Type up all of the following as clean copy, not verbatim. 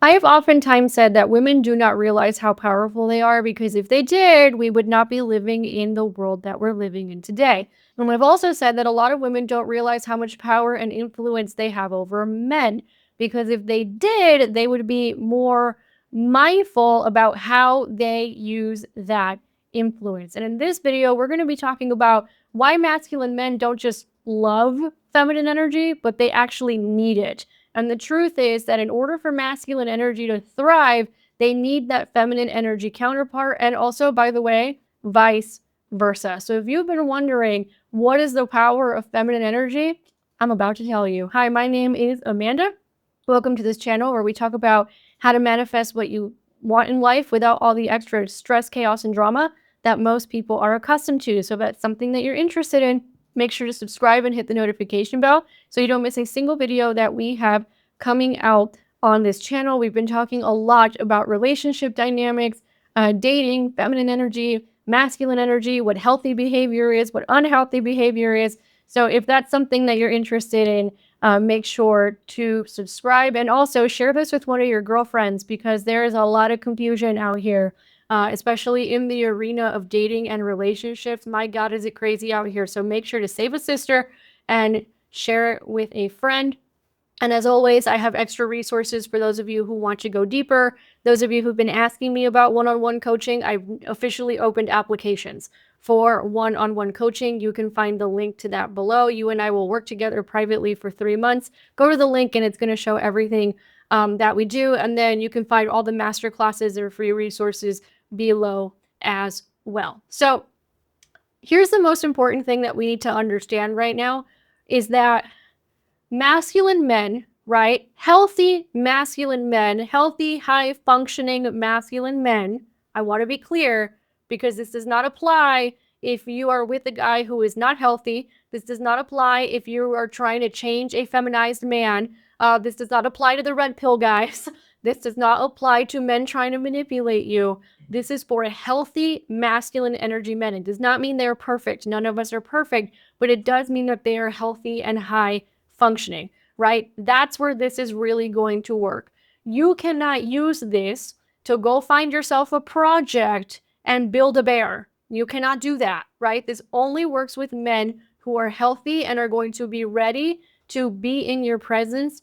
I have oftentimes said that women do not realize how powerful they are because if they did, we would not be living in the world that we're living in today. And I've also said that a lot of women don't realize how much power and influence they have over men because if they did, they would be more mindful about how they use that influence. And in this video, we're going to be talking about why masculine men don't just love feminine energy, but they actually need it. And the truth is that in order for masculine energy to thrive, they need that feminine energy counterpart. And also, by the way, vice versa. So if you've been wondering what is the power of feminine energy, I'm about to tell you. Hi, my name is Amanda. Welcome to this channel where we talk about how to manifest what you want in life without all the extra stress, chaos, and drama that most people are accustomed to. So if that's something that you're interested in, make sure to subscribe and hit the notification bell so you don't miss a single video that we have coming out on this channel. We've been talking a lot about relationship dynamics, dating, feminine energy, masculine energy, what healthy behavior is, what unhealthy behavior is. So if that's something that you're interested in, make sure to subscribe and also share this with one of your girlfriends because there is a lot of confusion out here, especially in the arena of dating and relationships. My God, is it crazy out here? So make sure to save a sister and share it with a friend. And as always, I have extra resources for those of you who want to go deeper. Those of you who've been asking me about one-on-one coaching, I've officially opened applications for one-on-one coaching. You can find the link to that below. You and I will work together privately for 3 months. Go to the link and it's going to show everything that we do. And then you can find all the master classes or free resources below as well. So here's the most important thing that we need to understand right now is that masculine men, right? Healthy masculine men, healthy, high functioning masculine men. I want to be clear because this does not apply if you are with a guy who is not healthy. This does not apply if you are trying to change a feminized man. This does not apply to the red pill guys. This does not apply to men trying to manipulate you. This is for healthy masculine energy men. It does not mean they're perfect. None of us are perfect, but it does mean that they are healthy and high functioning, right? That's where this is really going to work. You cannot use this to go find yourself a project and build a bear. You cannot do that, right? This only works with men who are healthy and are going to be ready to be in your presence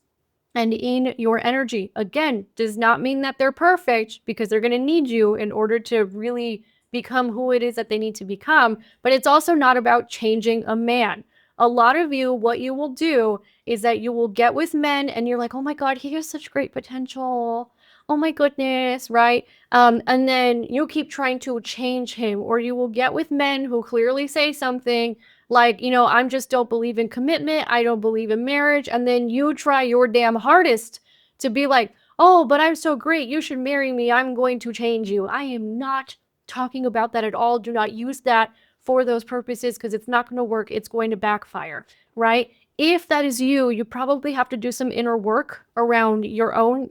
and in your energy. Again, does not mean that they're perfect because they're going to need you in order to really become who it is that they need to become. But it's also not about changing a man. A lot of you, what you will do is that you will get with men and you're like, oh my God, he has such great potential. Oh my goodness, right? And then you keep trying to change him, or you will get with men who clearly say something like, I just don't believe in commitment. I don't believe in marriage. And then you try your damn hardest to be like, oh, but I'm so great. You should marry me. I'm going to change you. I am not talking about that at all. Do not use that for those purposes because it's not going to work. It's going to backfire, right? If that is you, you probably have to do some inner work around your own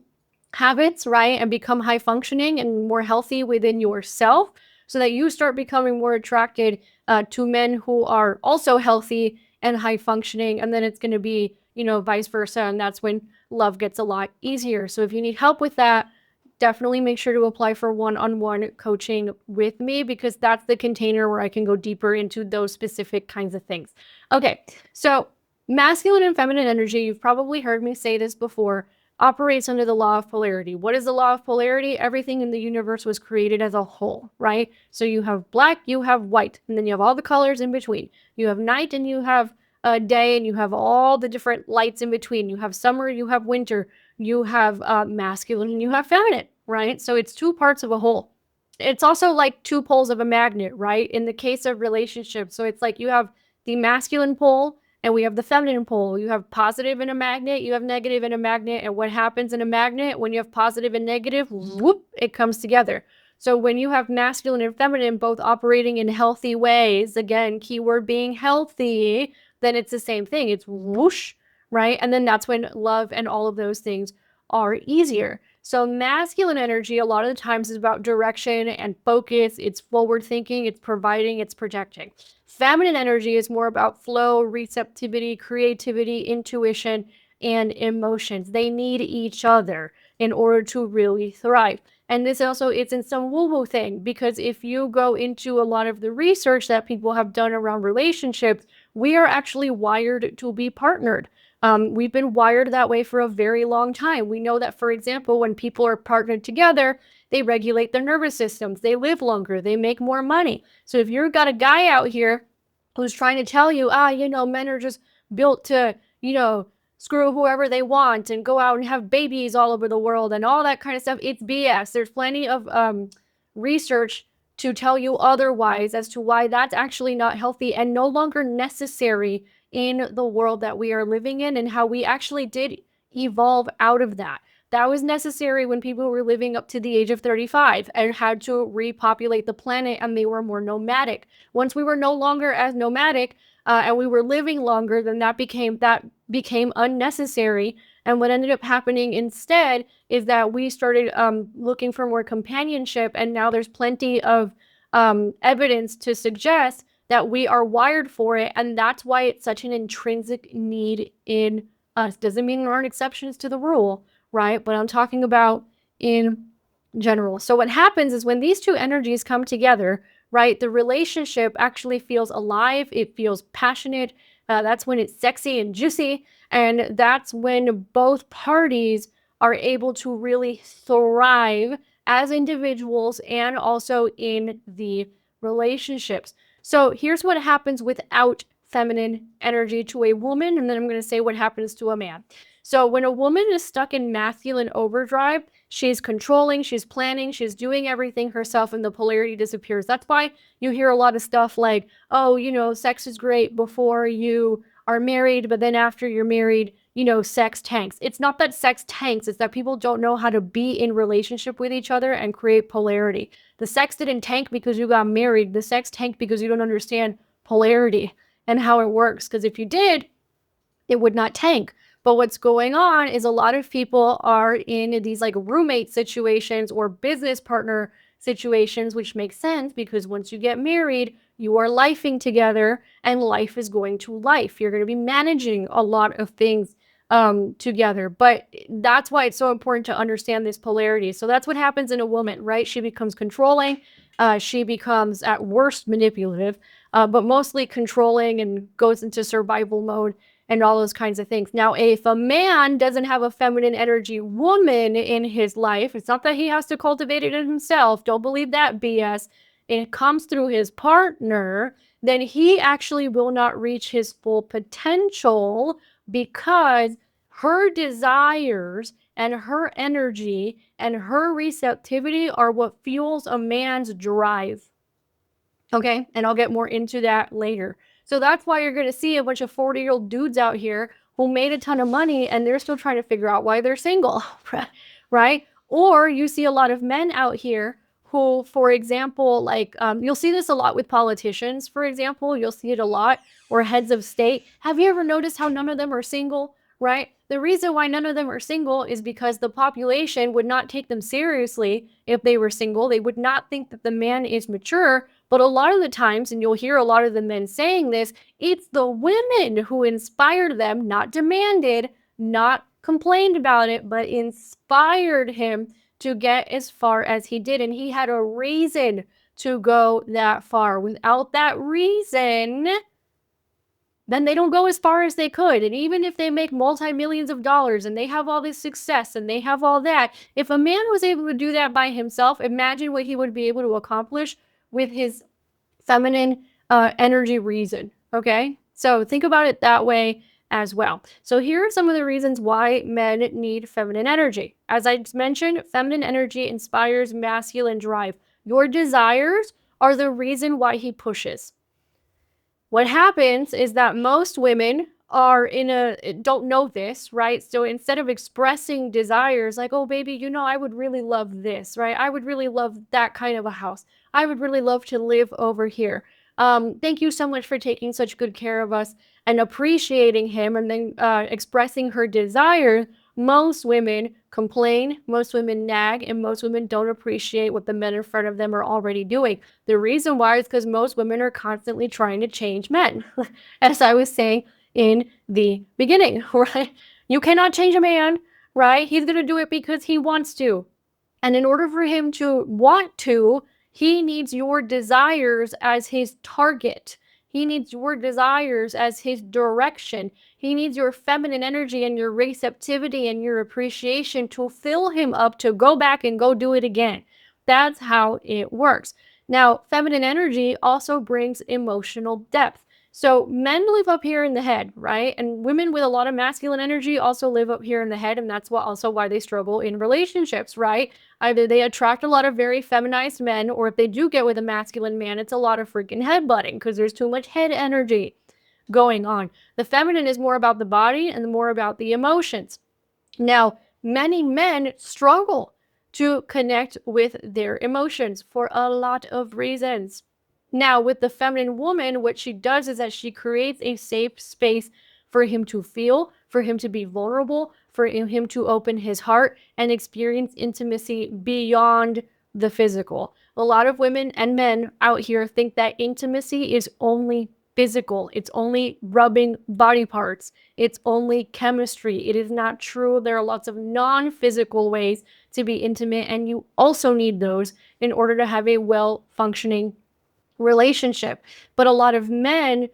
habits, right? And become high functioning and more healthy within yourself so that you start becoming more attracted to men who are also healthy and high functioning. And then it's going to be, vice versa. And that's when love gets a lot easier. So if you need help with that, definitely make sure to apply for one-on-one coaching with me because that's the container where I can go deeper into those specific kinds of things. Okay, so masculine and feminine energy, you've probably heard me say this before, operates under the law of polarity. What is the law of polarity? Everything in the universe was created as a whole, right? So you have black, you have white, and then you have all the colors in between. You have night and you have day, and you have all the different lights in between. You have summer, you have winter, you have masculine, and you have feminine, right? So it's two parts of a whole. It's also like two poles of a magnet, right? In the case of relationships. So it's like you have the masculine pole and we have the feminine pole. You have positive in a magnet, you have negative in a magnet. And what happens in a magnet when you have positive and negative, whoop, it comes together. So when you have masculine and feminine both operating in healthy ways, again, keyword being healthy, then it's the same thing. It's whoosh, right? And then that's when love and all of those things are easier. So masculine energy a lot of the times is about direction and focus. It's forward thinking, it's providing, it's projecting. Feminine energy is more about flow, receptivity, creativity, intuition, and emotions. They need each other. in order to really thrive. And this also it's in some woo-woo thing because if you go into a lot of the research that people have done around relationships, we are actually wired to be partnered. We've been wired that way for a very long time. We know that, for example, when people are partnered together, they regulate their nervous systems, they live longer, they make more money. So if you've got a guy out here who's trying to tell you, men are just built to, screw whoever they want and go out and have babies all over the world and all that kind of stuff, it's BS. There's plenty of research to tell you otherwise as to why that's actually not healthy and no longer necessary in the world that we are living in and how we actually did evolve out of that. That was necessary when people were living up to the age of 35 and had to repopulate the planet and they were more nomadic. Once we were no longer as nomadic and we were living longer, then that became unnecessary. And what ended up happening instead is that we started looking for more companionship, and now there's plenty of evidence to suggest that we are wired for it, and that's why it's such an intrinsic need in us. Doesn't mean there aren't exceptions to the rule, right? But I'm talking about in general. So what happens is when these two energies come together, right, the relationship actually feels alive, it feels passionate. That's when it's sexy and juicy, and that's when both parties are able to really thrive as individuals and also in the relationships. So here's what happens without feminine energy to a woman, and then I'm going to say what happens to a man. So when a woman is stuck in masculine overdrive, she's controlling, she's planning, she's doing everything herself, and the polarity disappears. That's why you hear a lot of stuff like, oh, sex is great before you are married, but then after you're married, sex tanks. It's not that sex tanks, it's that people don't know how to be in relationship with each other and create polarity. The sex didn't tank because you got married. The sex tanked because you don't understand polarity and how it works. Because if you did, it would not tank. But what's going on is a lot of people are in these like roommate situations or business partner situations, which makes sense because once you get married, you are lifing together and life is going to life. You're going to be managing a lot of things together. But that's why it's so important to understand this polarity. So that's what happens in a woman, right? She becomes controlling. She becomes at worst manipulative, but mostly controlling and goes into survival mode and all those kinds of things. Now, if a man doesn't have a feminine energy woman in his life, it's not that he has to cultivate it in himself. Don't believe that BS. It comes through his partner, then he actually will not reach his full potential because her desires and her energy and her receptivity are what fuels a man's drive. Okay, and I'll get more into that later. So that's why you're going to see a bunch of 40-year-old dudes out here who made a ton of money and they're still trying to figure out why they're single, right? Or you see a lot of men out here who, for example, you'll see this a lot with politicians, for example, you'll see it a lot, or heads of state. Have you ever noticed how none of them are single, right? The reason why none of them are single is because the population would not take them seriously if they were single. They would not think that the man is mature. But a lot of the times, and you'll hear a lot of the men saying this, it's the women who inspired them, not demanded, not complained about it, but inspired him to get as far as he did. And he had a reason to go that far. Without that reason, then they don't go as far as they could. And even if they make multi-millions of dollars and they have all this success and they have all that, if a man was able to do that by himself, imagine what he would be able to accomplish with his feminine energy reason. Okay, so think about it that way as well. So here are some of the reasons why men need feminine energy. As I mentioned, feminine energy inspires masculine drive. Your desires are the reason why he pushes. What happens is that most women don't know this, right? So instead of expressing desires like, oh baby, I would really love this, right? I would really love that kind of a house. I would really love to live over here. Thank you so much for taking such good care of us, and appreciating him and then expressing her desire. Most women complain, most women nag, and most women don't appreciate what the men in front of them are already doing. The reason why is because most women are constantly trying to change men, as I was saying in the beginning, right? You cannot change a man, right? He's going to do it because he wants to. And in order for him to want to, he needs your desires as his target. He needs your desires as his direction. He needs your feminine energy and your receptivity and your appreciation to fill him up to go back and go do it again. That's how it works. Now, feminine energy also brings emotional depth. So men live up here in the head, right? And women with a lot of masculine energy also live up here in the head, and that's why they struggle in relationships, right? Either they attract a lot of very feminized men, or if they do get with a masculine man, it's a lot of freaking headbutting because there's too much head energy going on. The feminine is more about the body and more about the emotions. Now, many men struggle to connect with their emotions for a lot of reasons. Now, with the feminine woman, what she does is that she creates a safe space for him to feel, for him to be vulnerable, for him to open his heart and experience intimacy beyond the physical. A lot of women and men out here think that intimacy is only physical, it's only rubbing body parts, it's only chemistry. It is not true. There are lots of non physical ways to be intimate, and you also need those in order to have a well functioning relationship. But a lot of men,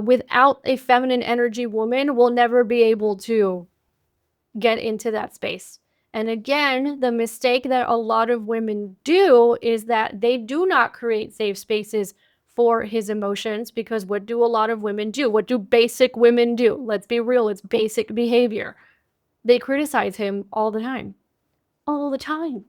without a feminine energy woman, will never be able to get into that space. And again, the mistake that a lot of women do is that they do not create safe spaces for his emotions, because what do a lot of women do? What do basic women do? Let's be real, it's basic behavior. They criticize him all the time. All the time.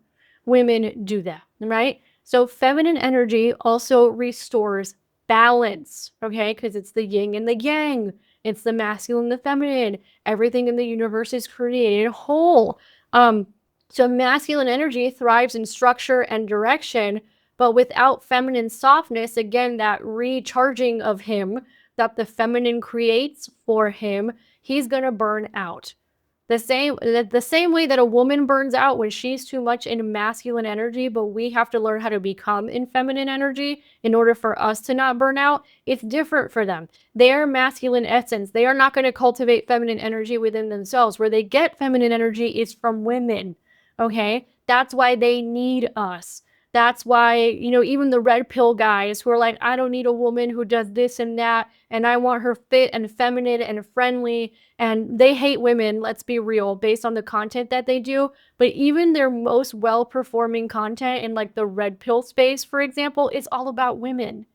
Women do that, right? So feminine energy also restores balance, okay? Because it's the yin and the yang. It's the masculine and the feminine. Everything in the universe is created whole. So masculine energy thrives in structure and direction, but without feminine softness, again, that recharging of him that the feminine creates for him, he's gonna burn out. The same way that a woman burns out when she's too much in masculine energy, but we have to learn how to become in feminine energy in order for us to not burn out. It's different for them. Their masculine essence, they are not going to cultivate feminine energy within themselves. Where they get feminine energy is from women. Okay? That's why they need us. That's why, even the red pill guys who are like, I don't need a woman who does this and that, and I want her fit and feminine and friendly, and they hate women, let's be real, based on the content that they do. But even their most well-performing content in like the red pill space, for example, is all about women.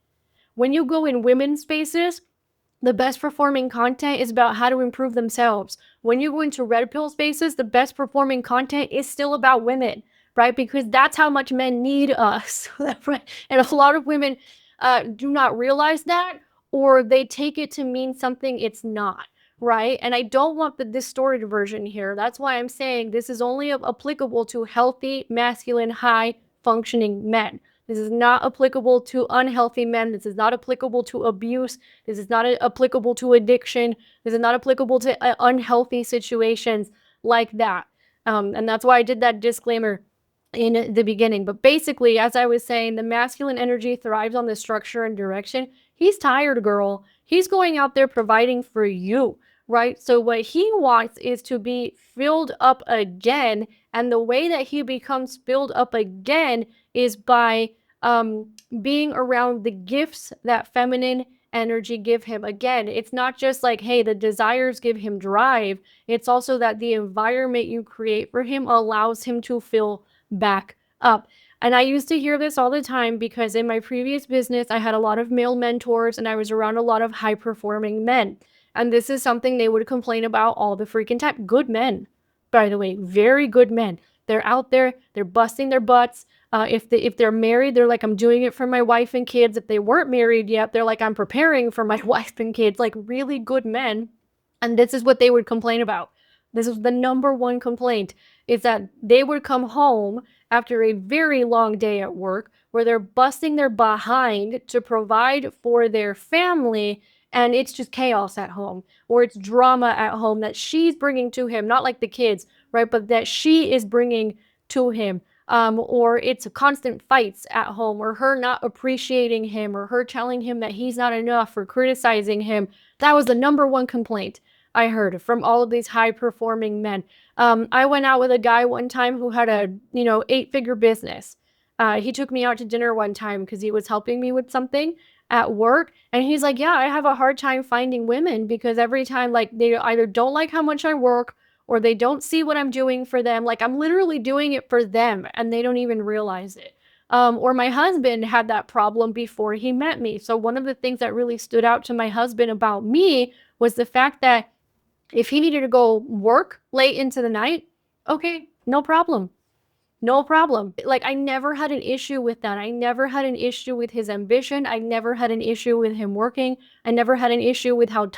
When you go in women's spaces, the best performing content is about how to improve themselves. When you go into red pill spaces, the best performing content is still about women, right? Because that's how much men need us. Right? And a lot of women do not realize that, or they take it to mean something it's not, right? And I don't want the distorted version here. That's why I'm saying this is only applicable to healthy, masculine, high functioning men. This is not applicable to unhealthy men. This is not applicable to abuse. This is not applicable to addiction. This is not applicable to unhealthy situations like that. And that's why I did that disclaimer in the beginning. But basically, as I was saying, the masculine energy thrives on the structure and direction. He's tired, girl. He's going out there providing for you, right? So what he wants is to be filled up again. And the way that he becomes filled up again is by being around the gifts that feminine energy give him. Again, it's not just like, hey, the desires give him drive. It's also that the environment you create for him allows him to fill back up. And I used to hear this all the time because in my previous business, I had a lot of male mentors and I was around a lot of high performing men. And this is something they would complain about all the freaking time. Good men, by the way, very good men. They're out there, they're busting their butts. If they're married, they're like, I'm doing it for my wife and kids. If they weren't married yet, they're like, I'm preparing for my wife and kids. Like really good men. And this is what they would complain about. This is the number one complaint, is that they would come home after a very long day at work where they're busting their behind to provide for their family, and it's just chaos at home, or it's drama at home that she's bringing to him, not like the kids, right, but that she is bringing to him. Or it's constant fights at home, or her not appreciating him, or her telling him that he's not enough, or criticizing him. That was the number one complaint. I heard from all of these high performing men. I went out with a guy one time who had a, 8-figure business. He took me out to dinner one time because he was helping me with something at work. And he's like, yeah, I have a hard time finding women because every time, like, they either don't like how much I work or they don't see what I'm doing for them. Like, I'm literally doing it for them and they don't even realize it. Or my husband had that problem before he met me. So, one of the things that really stood out to my husband about me was the fact that if he needed to go work late into the night, okay, no problem. No problem. Like, I never had an issue with that. I never had an issue with his ambition. I never had an issue with him working. I never had an issue with how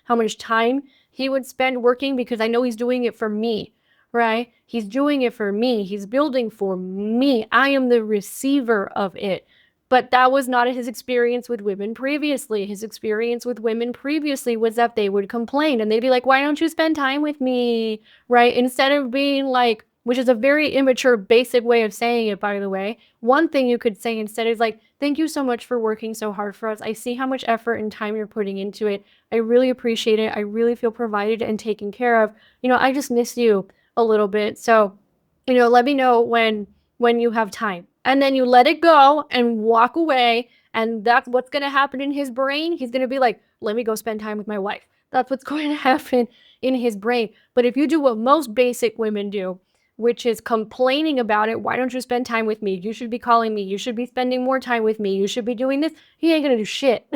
much time he would spend working because I know he's doing it for me, right? He's doing it for me. He's building for me. I am the receiver of it. But that was not his experience with women previously. His experience with women previously was that they would complain and they'd be like, why don't you spend time with me? Right? Instead of being like, which is a very immature, basic way of saying it, by the way. One thing you could say instead is like, thank you so much for working so hard for us. I see how much effort and time you're putting into it. I really appreciate it. I really feel provided and taken care of. I just miss you a little bit. So, let me know when you have time. And then you let it go and walk away. And that's what's going to happen in his brain. He's going to be like, let me go spend time with my wife. That's what's going to happen in his brain. But if you do what most basic women do, which is complaining about it, why don't you spend time with me? You should be calling me. You should be spending more time with me. You should be doing this. He ain't going to do shit.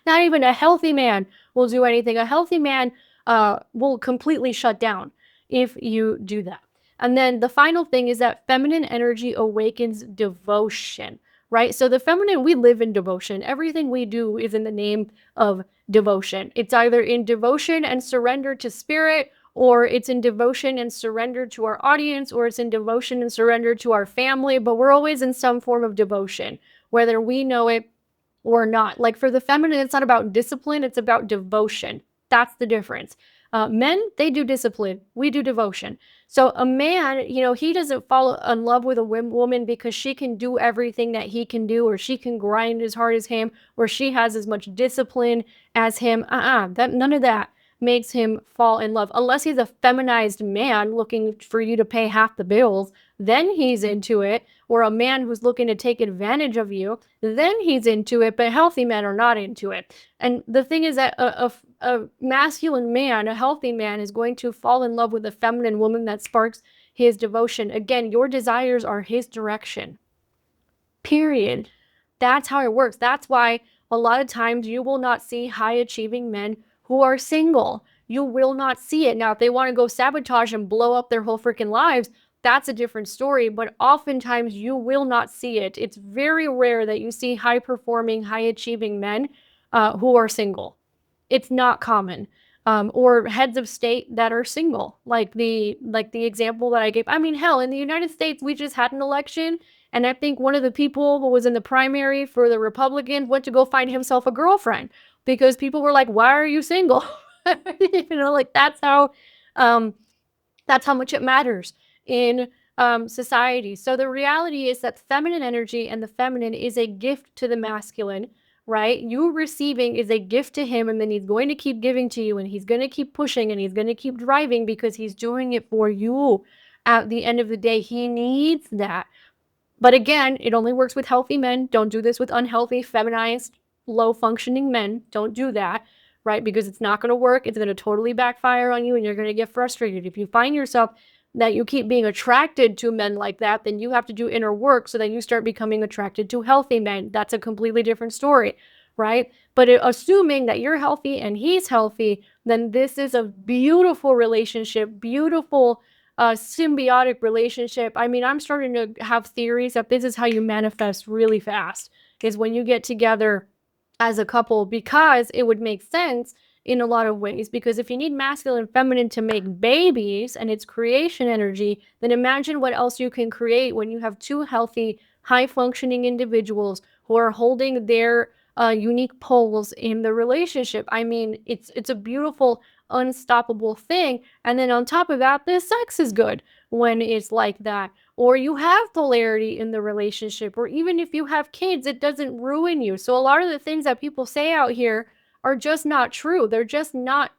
Not even a healthy man will do anything. A healthy man will completely shut down if you do that. And then the final thing is that feminine energy awakens devotion, right? So the feminine, we live in devotion. Everything we do is in the name of devotion. It's either in devotion and surrender to spirit, or it's in devotion and surrender to our audience, or it's in devotion and surrender to our family, but we're always in some form of devotion, whether we know it or not. Like for the feminine, it's not about discipline, it's about devotion. That's the difference. Men, they do discipline. We do devotion. So a man, he doesn't fall in love with a woman because she can do everything that he can do, or she can grind as hard as him, or she has as much discipline as him. None of that makes him fall in love. Unless he's a feminized man looking for you to pay half the bills, then he's into it. Or a man who's looking to take advantage of you, then he's into it. But healthy men are not into it. And the thing is that a masculine man, a healthy man, is going to fall in love with a feminine woman that sparks his devotion. Again, your desires are his direction. Period. That's how it works. That's why a lot of times you will not see high achieving men who are single. You will not see it. Now, if they want to go sabotage and blow up their whole freaking lives, that's a different story. But oftentimes you will not see it. It's very rare that you see high performing, high achieving men who are single. It's not common. Or heads of state that are single, like the example that I gave. I mean, hell, in the United States, we just had an election, and I think one of the people who was in the primary for the Republicans went to go find himself a girlfriend because people were like, "Why are you single?" Like um, that's how much it matters in society. So the reality is that feminine energy and the feminine is a gift to the masculine, right? You receiving is a gift to him, and then he's going to keep giving to you, and he's going to keep pushing, and he's going to keep driving because he's doing it for you. At the end of the day, he needs that. But again, it only works with healthy men. Don't do this with unhealthy, feminized, low functioning men. Don't do that, right? Because it's not going to work. It's going to totally backfire on you and you're going to get frustrated. If you find yourself that you keep being attracted to men like that, then you have to do inner work so that you start becoming attracted to healthy men. That's a completely different story, right? But assuming that you're healthy and he's healthy, then this is a beautiful relationship, beautiful symbiotic relationship. I mean, I'm starting to have theories that this is how you manifest really fast, is when you get together as a couple, because it would make sense in a lot of ways. Because if you need masculine and feminine to make babies and it's creation energy, then imagine what else you can create when you have two healthy, high functioning individuals who are holding their unique poles in the relationship. I mean, it's a beautiful, unstoppable thing. And then on top of that, the sex is good when it's like that. Or you have polarity in the relationship, or even if you have kids, it doesn't ruin you. So a lot of the things that people say out here are just not true. They're just not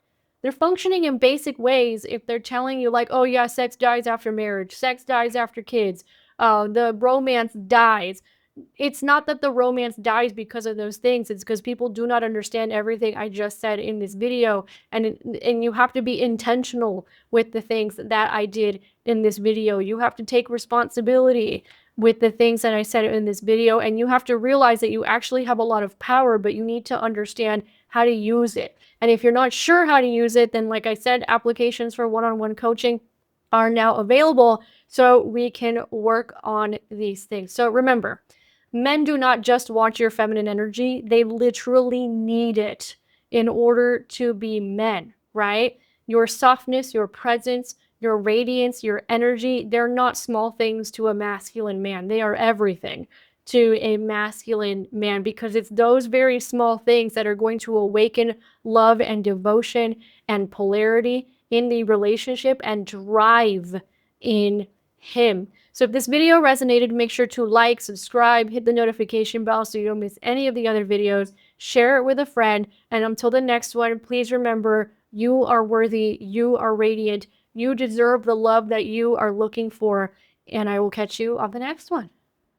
They're functioning in basic ways if they're telling you, like, oh, yeah, sex dies after marriage, sex dies after kids, the romance dies. It's not that the romance dies because of those things. It's because people do not understand everything I just said in this video. And you have to be intentional with the things that I did in this video. You have to take responsibility with the things that I said in this video. And you have to realize that you actually have a lot of power, but you need to understand how to use it. And if you're not sure how to use it, then like I said, applications for one-on-one coaching are now available so we can work on these things. So remember, men do not just want your feminine energy, they literally need it in order to be men, right? Your softness, your presence, your radiance, your energy, they're not small things to a masculine man. They are everything to a masculine man because it's those very small things that are going to awaken love and devotion and polarity in the relationship and drive in him. So if this video resonated, make sure to like, subscribe, hit the notification bell so you don't miss any of the other videos. Share it with a friend. And until the next one, please remember, you are worthy, you are radiant, you deserve the love that you are looking for. And I will catch you on the next one.